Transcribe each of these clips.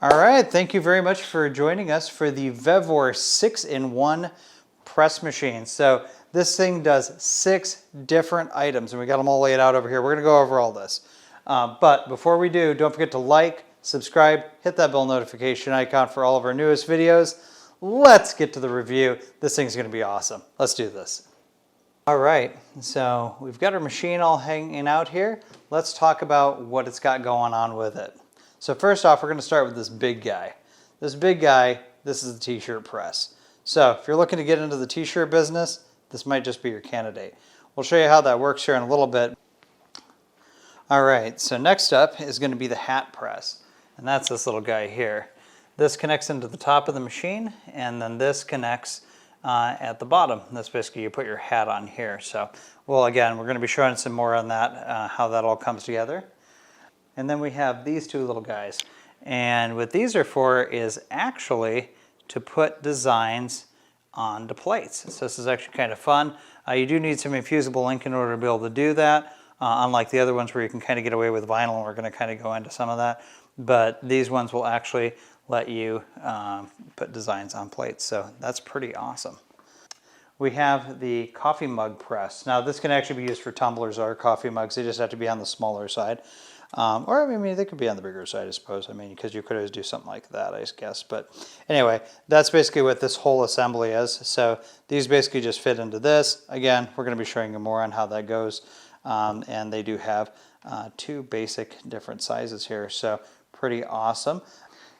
All right, thank you very much for joining us for the VEVOR 6-in-1 press machine. So this thing does 6 different items, and we got them all laid out over here. We're gonna go over all this. But before we do, don't forget to like, subscribe, hit that bell notification icon for all of our newest videos. Let's get to the review. This thing's gonna be awesome. Let's do this. All right, so we've got our machine all hanging out here. Let's talk about what it's got going on with it. So first off, we're going to start with this big guy. This big guy, this is the t-shirt press. So if you're looking to get into the t-shirt business, this might just be your candidate. We'll show you how that works here in a little bit. All right, so next up is going to be the hat press, and that's this little guy here. This connects into the top of the machine, and then this connects at the bottom. That's basically you put your hat on here. So, well, again, we're going to be showing some more on that, how that all comes together. And then we have these two little guys. And what these are for is actually to put designs onto plates. So this is actually kind of fun. You do need some infusible ink in order to be able to do that, unlike the other ones where you can kind of get away with vinyl, and we're going to kind of go into some of that. But these ones will actually let you put designs on plates. So that's pretty awesome. We have the coffee mug press. Now this can actually be used for tumblers or coffee mugs. They just have to be on the smaller side. Or I mean, they could be on the bigger side, I suppose. I mean, because you could always do something like that, I guess. But anyway, that's basically what this whole assembly is. So these basically just fit into this. Again, we're going to be showing you more on how that goes. And they do have 2 basic different sizes here. So pretty awesome.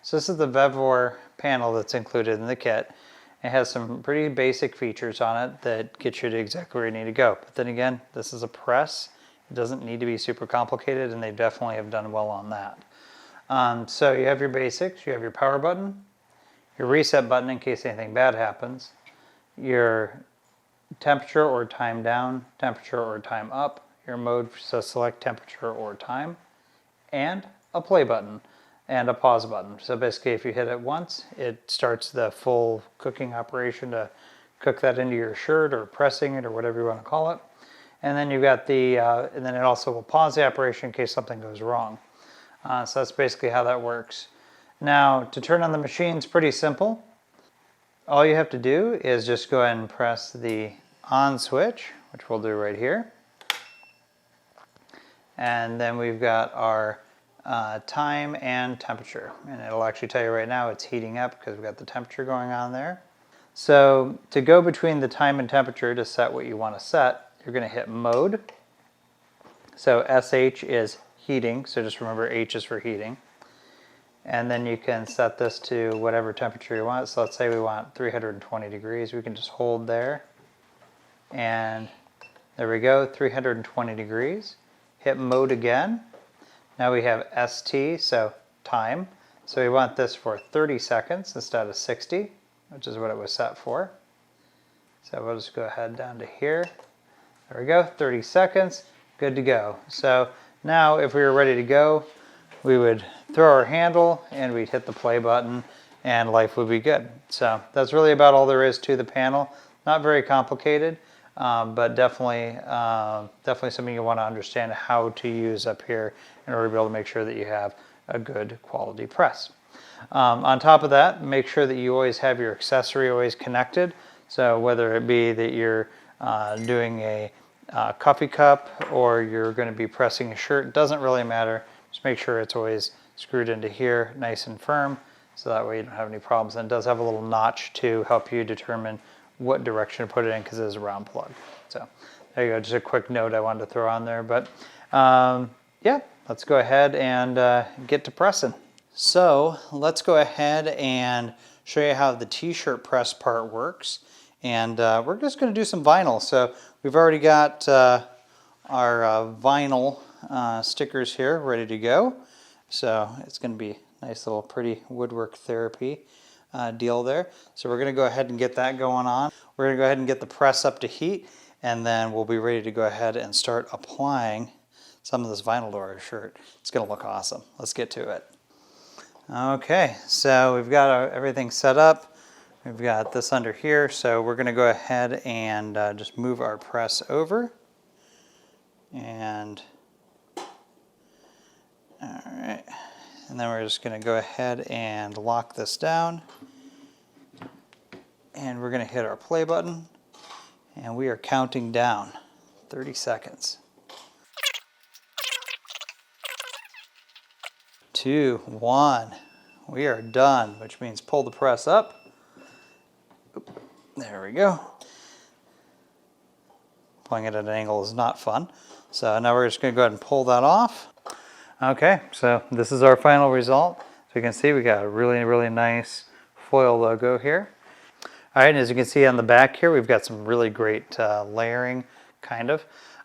So this is the VEVOR panel that's included in the kit. It has some pretty basic features on it that get you to exactly where you need to go. But then again, this is a press. It doesn't need to be super complicated, and they definitely have done well on that. So you have your basics, you have your power button, your reset button in case anything bad happens, your temperature or time down, temperature or time up, your mode, so select temperature or time, and a play button and a pause button. So basically if you hit it once, it starts the full cooking operation to cook that into your shirt or pressing it or whatever you want to call it. And then you've got the, and then it also will pause the operation in case something goes wrong. So that's basically how that works. Now, to turn on the machine is pretty simple. All you have to do is just go ahead and press the on switch, which we'll do right here. And then we've got our time and temperature. And it'll actually tell you right now it's heating up because we've got the temperature going on there. So to go between the time and temperature to set what you want to set, you're going to hit mode. So SH is heating, so just remember H is for heating. And then you can set this to whatever temperature you want. So let's say we want 320 degrees. We can just hold there. And there we go, 320 degrees. Hit mode again. Now we have ST, so time. So we want this for 30 seconds instead of 60, which is what it was set for. So we'll just go ahead down to here. There we go, 30 seconds, good to go. So now if we were ready to go, we would throw our handle and we'd hit the play button and life would be good. So that's really about all there is to the panel. Not very complicated, but definitely something you want to understand how to use up here in order to be able to make sure that you have a good quality press. On top of that, make sure that you always have your accessory always connected. So whether it be that you're doing a coffee cup or you're going to be pressing a shirt, doesn't really matter. Just make sure it's always screwed into here nice and firm so that way you don't have any problems. And it does have a little notch to help you determine what direction to put it in because it is a round plug. So there you go, just a quick note I wanted to throw on there. But yeah, let's go ahead and get to pressing. So let's go ahead and show you how the t-shirt press part works. And we're just going to do some vinyl. So we've already got our vinyl stickers here ready to go. So it's going to be a nice little pretty woodwork therapy deal there. So we're going to go ahead and get that going on. We're going to go ahead and get the press up to heat. And then we'll be ready to go ahead and start applying some of this vinyl to our shirt. It's going to look awesome. Let's get to it. Okay, so we've got everything set up. We've got this under here, so we're going to go ahead and just move our press over. And all right, and then we're just going to go ahead and lock this down. And we're going to hit our play button, and we are counting down 30 seconds. 2, 1. We are done, which means pull the press up. There we go. Pulling it at an angle is not fun. So now we're just going to go ahead and pull that off. Okay, so this is our final result. So you can see we got a really, really nice foil logo here. All right, and as you can see on the back here, we've got some really great layering, kind of,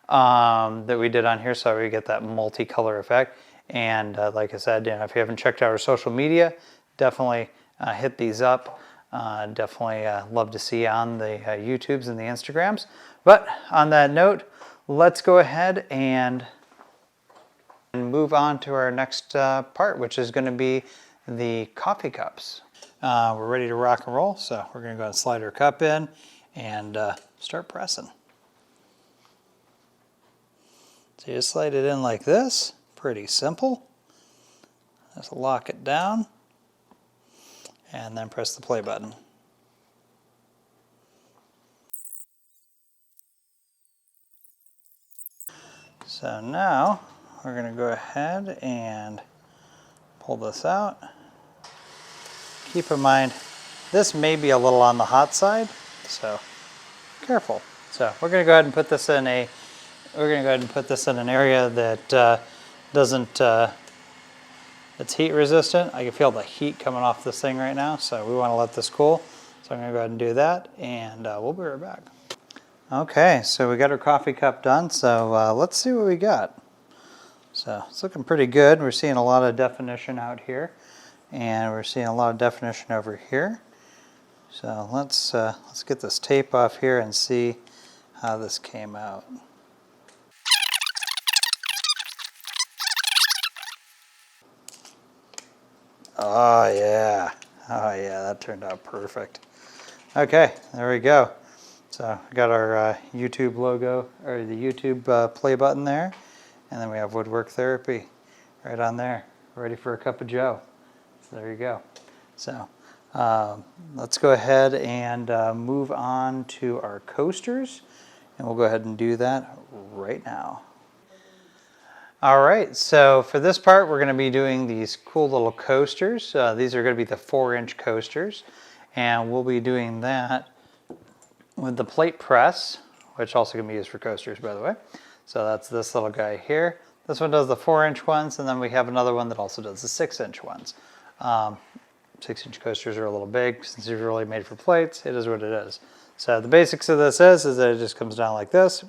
that we did on here, so we get that multicolor effect. And like I said, if you haven't checked out our social media, definitely hit these up. Definitely love to see on the YouTubes and the Instagrams. But on that note, let's go ahead and move on to our next part, which is going to be the coffee cups. We're ready to rock and roll, so we're going to go ahead and slide our cup in and start pressing. So you just slide it in like this, pretty simple. Just lock it down and then press the play button. So now we're going to go ahead and pull this out. Keep in mind, this may be a little on the hot side, so careful. So we're going to go ahead and put this in an area that it's heat resistant. I can feel the heat coming off this thing right now, so we want to let this cool. So I'm going to go ahead and do that, and we'll be right back. Okay, so we got our coffee cup done, so let's see what we got. So it's looking pretty good. We're seeing a lot of definition out here, and we're seeing a lot of definition over here. So let's get this tape off here and see how this came out. Oh yeah, that turned out perfect. Okay, there we go. So we got our YouTube logo, or the YouTube play button there, and then we have Woodwork Therapy right on there, ready for a cup of joe. So there you go. So let's go ahead and move on to our coasters, and we'll go ahead and do that right now. All right, so for this part, we're going to be doing these cool little coasters. These are going to be the 4-inch coasters, and we'll be doing that with the plate press, which also can be used for coasters, by the way. So that's this little guy here. This one does the 4-inch ones, and then we have another one that also does the 6-inch ones. 6-inch coasters are a little big since they're really made for plates. It is what it is. So the basics of this is that it just comes down like this,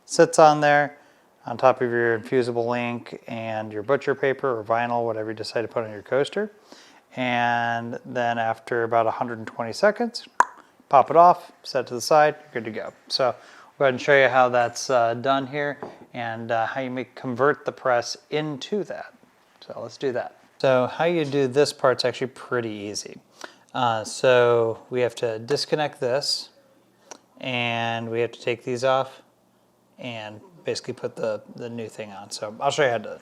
sits on there, on top of your infusible ink and your butcher paper or vinyl, whatever you decide to put on your coaster. And then after about 120 seconds, pop it off, set it to the side, you're good to go. So I'll go ahead and show you how that's done here and how you convert the press into that. So let's do that. So how you do this part's actually pretty easy. So we have to disconnect this, and we have to take these off and basically put the new thing on. So I'll show you how to do it.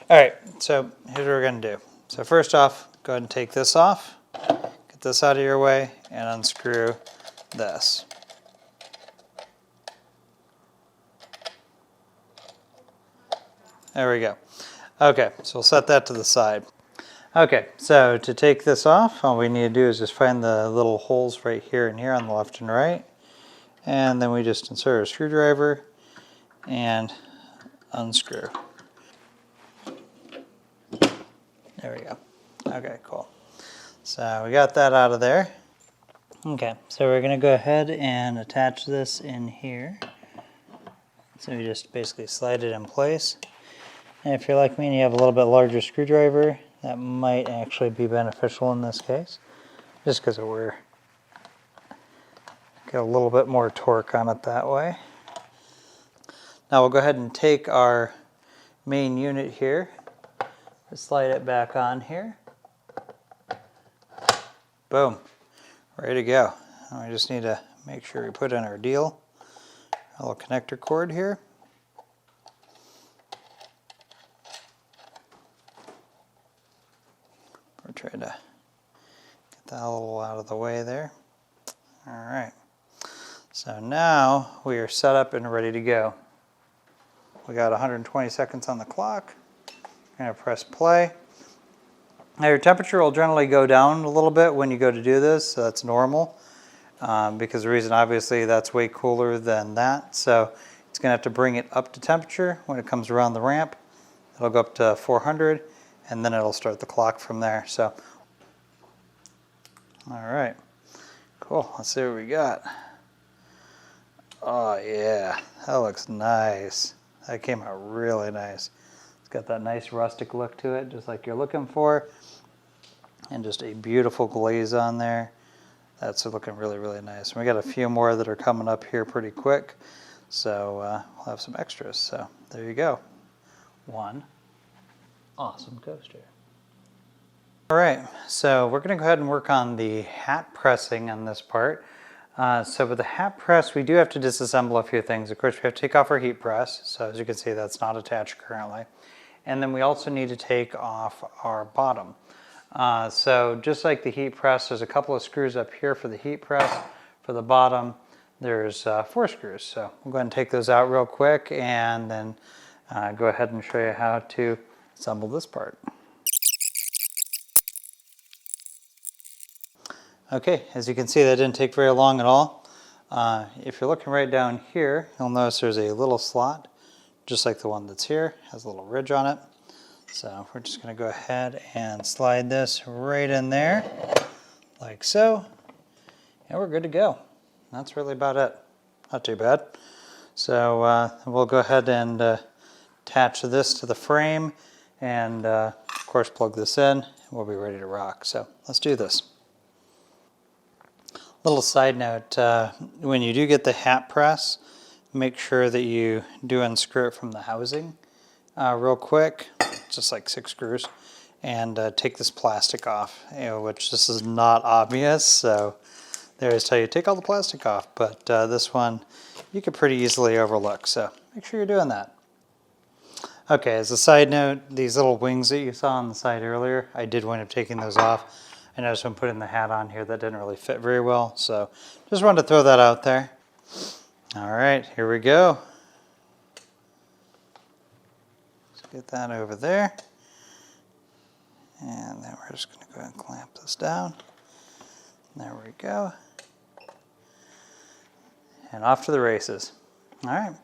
All right, so here's what we're going to do. So first off, go ahead and take this off, get this out of your way, and unscrew this. There we go. Okay, so we'll set that to the side. Okay, so to take this off, all we need to do is just find the little holes right here and here on the left and right. And then we just insert a screwdriver and unscrew. There we go. Okay, cool. So we got that out of there. Okay, so we're going to go ahead and attach this in here. So we just basically slide it in place. And if you're like me and you have a little bit larger screwdriver, that might actually be beneficial in this case, just because we're get a little bit more torque on it that way. Now we'll go ahead and take our main unit here, slide it back on here. Boom, ready to go. And we just need to make sure we put in our deal, a little connector cord here. Try to get that a little out of the way there. All right. So now we are set up and ready to go. We got 120 seconds on the clock. I'm going to press play. Now your temperature will generally go down a little bit when you go to do this, so that's normal. Because the reason, obviously, that's way cooler than that. So it's going to have to bring it up to temperature when it comes around the ramp. It'll go up to 400, and then it'll start the clock from there. So, all right, cool. Let's see what we got. Oh yeah, that looks nice. That came out really nice. It's got that nice rustic look to it, just like you're looking for. And just a beautiful glaze on there. That's looking really, really nice. We got a few more that are coming up here pretty quick. So we'll have some extras. So there you go. One awesome coaster. All right, so we're going to go ahead and work on the hat pressing on this part. So with the hat press, we do have to disassemble a few things. Of course, we have to take off our heat press. So as you can see, that's not attached currently. And then we also need to take off our bottom. So just like the heat press, there's a couple of screws up here for the heat press. For the bottom, there's 4 screws. So we'll go ahead and take those out real quick and then go ahead and show you how to assemble this part. Okay, as you can see, that didn't take very long at all. If you're looking right down here, you'll notice there's a little slot, just like the one that's here, has a little ridge on it. So we're just going to go ahead and slide this right in there, like so, and we're good to go. That's really about it. Not too bad. So we'll go ahead and attach this to the frame and, of course, plug this in, and we'll be ready to rock. So let's do this. Little side note, when you do get the hat press, make sure that you do unscrew it from the housing real quick, just like 6 screws, and take this plastic off, which this is not obvious, so they always tell you take all the plastic off, but this one you could pretty easily overlook, so make sure you're doing that. Okay, as a side note, these little wings that you saw on the side earlier, I did wind up taking those off. I noticed when putting the hat on here that didn't really fit very well, so just wanted to throw that out there. All right, here we go. Let's get that over there. And then we're just going to go ahead and clamp this down. There we go. And off to the races. All right,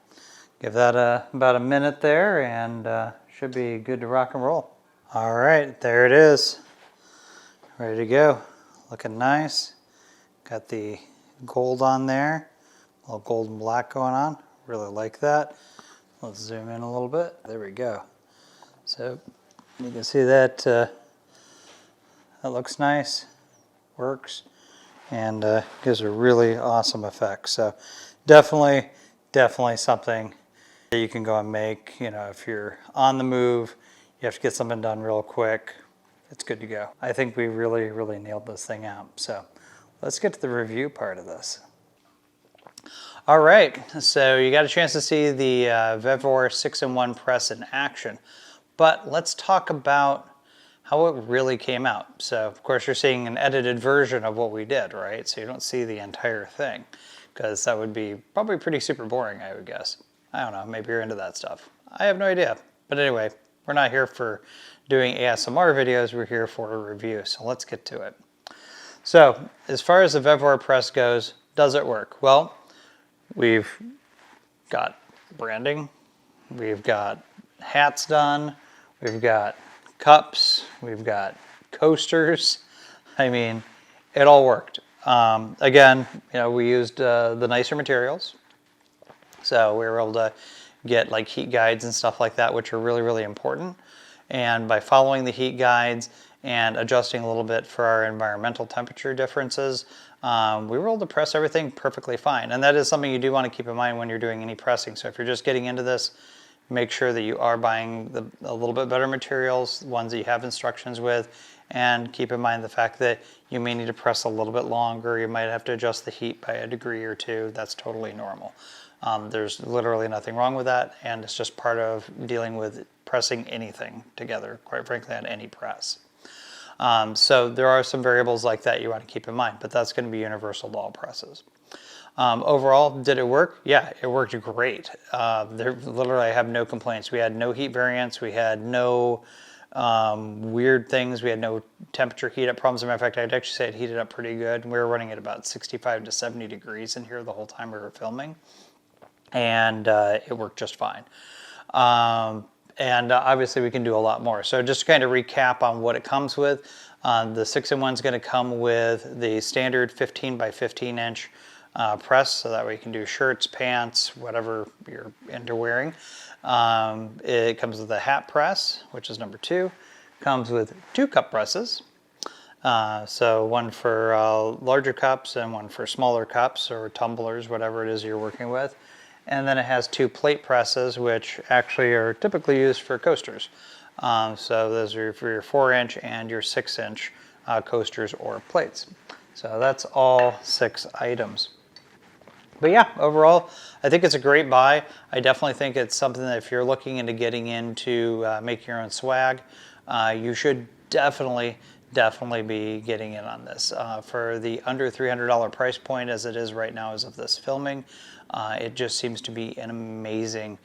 give that about a minute there and should be good to rock and roll. All right, there it is. Ready to go. Looking nice. Got the gold on there. A little gold and black going on. Really like that. Let's zoom in a little bit. There we go. So you can see that that looks nice, works, and gives a really awesome effect. So definitely something that you can go and make. You know, if you're on the move, you have to get something done real quick, it's good to go. I think we really nailed this thing out. So let's get to the review part of this. All right, so you got a chance to see the VEVOR 6-in-1 press in action, but let's talk about how it really came out. So of course you're seeing an edited version of what we did, right? So you don't see the entire thing, because that would be probably pretty super boring, I would guess. I don't know, maybe you're into that stuff. I have no idea. But anyway, we're not here for doing ASMR videos, we're here for a review, so let's get to it. So as far as the VEVOR press goes, does it work? Well, we've got branding, we've got hats done, we've got cups, we've got coasters. I mean, it all worked. Again, you know, we used the nicer materials, so we were able to get like heat guides and stuff like that, which are really important. And by following the heat guides and adjusting a little bit for our environmental temperature differences, we were able to press everything perfectly fine. And that is something you do want to keep in mind when you're doing any pressing. So if you're just getting into this, make sure that you are buying a little bit better materials, ones that you have instructions with, and keep in mind the fact that you may need to press a little bit longer. You might have to adjust the heat by a degree or two. That's totally normal. There's literally nothing wrong with that, and it's just part of dealing with pressing anything together, quite frankly, on any press. So there are some variables like that you want to keep in mind, but that's going to be universal to all presses. Overall, did it work? Yeah, it worked great. Literally, I have no complaints. We had no heat variance. We had no weird things. We had no temperature heat up problems. As a matter of fact, I'd actually say it heated up pretty good. We were running at about 65 to 70 degrees in here the whole time we were filming, and it worked just fine. And obviously we can do a lot more. So just to kind of recap on what it comes with, the 6-in-1 is going to come with the standard 15 by 15 inch press, so that way you can do shirts, pants, whatever you're into wearing. It comes with a hat press, which is number 2. Comes with 2 cup presses. So one for larger cups and one for smaller cups or tumblers, whatever it is you're working with. And then it has 2 plate presses, which actually are typically used for coasters. So those are for your 4-inch and your 6-inch coasters or plates. So that's all 6 items. But yeah, overall, I think it's a great buy. I definitely think it's something that if you're looking into getting into making your own swag, you should definitely be getting in on this. For the under $300 price point as it is right now as of this filming, it just seems to be an amazing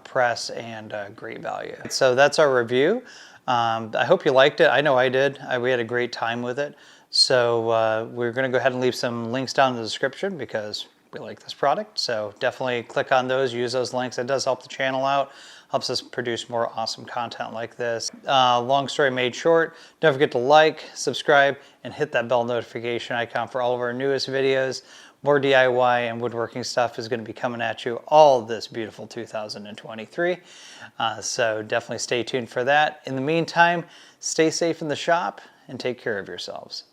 press and great value. So that's our review. I hope you liked it. I know I did. We had a great time with it. So we're going to go ahead and leave some links down in the description because we like this product. So definitely click on those, use those links. It does help the channel out, helps us produce more awesome content like this. Long story made short, don't forget to like, subscribe, and hit that bell notification icon for all of our newest videos. More DIY and woodworking stuff is going to be coming at you all this beautiful 2023. So definitely stay tuned for that. In the meantime, stay safe in the shop and take care of yourselves.